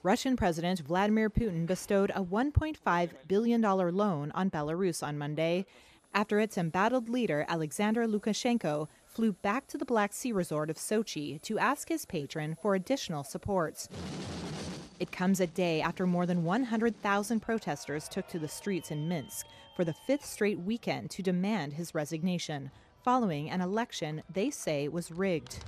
Russian President Vladimir Putin bestowed a $1.5 billion loan on Belarus on Monday after its embattled leader Alexander Lukashenko flew back to the Black Sea resort of Sochi to ask his patron for additional support. It comes a day after more than 100,000 protesters took to the streets in Minsk for the fifth straight weekend to demand his resignation, following an election they say was rigged.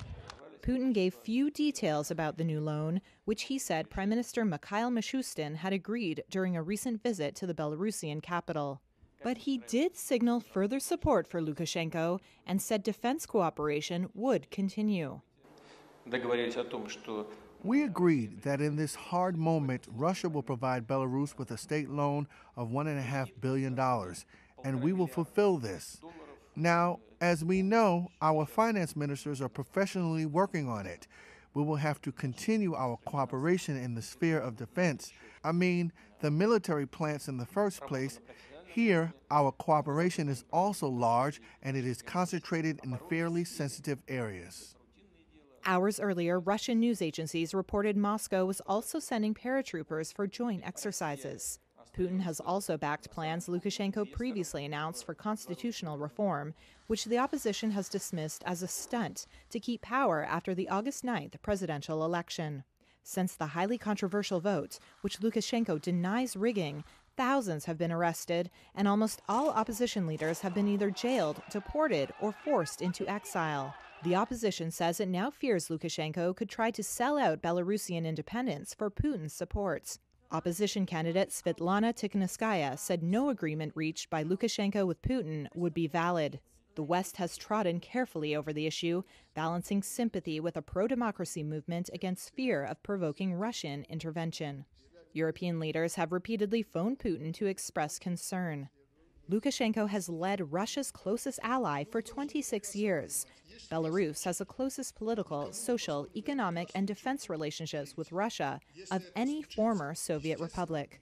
Putin gave few details about the new loan, which he said Prime Minister Mikhail Mishustin had agreed during a recent visit to the Belarusian capital. But he did signal further support for Lukashenko and said defense cooperation would continue. We agreed that in this hard moment, Russia will provide Belarus with a state loan of $1.5 billion, and we will fulfill this. Now, as we know, our finance ministers are professionally working on it. We will have to continue our cooperation in the sphere of defense. I mean, the military plants in the first place. Here, our cooperation is also large, and it is concentrated in fairly sensitive areas. Hours earlier, Russian news agencies reported Moscow was also sending paratroopers for joint exercises. Putin has also backed plans Lukashenko previously announced for constitutional reform, which the opposition has dismissed as a stunt to keep power after the August 9th presidential election. Since the highly controversial vote, which Lukashenko denies rigging, thousands have been arrested, and almost all opposition leaders have been either jailed, deported, or forced into exile. The opposition says it now fears Lukashenko could try to sell out Belarusian independence for Putin's support. Opposition candidate Svetlana Tikhanovskaya said no agreement reached by Lukashenko with Putin would be valid. The West has trodden carefully over the issue, balancing sympathy with a pro-democracy movement against fear of provoking Russian intervention. European leaders have repeatedly phoned Putin to express concern. Lukashenko has led Russia's closest ally for 26 years. Belarus has the closest political, social, economic, and defense relationships with Russia of any former Soviet republic.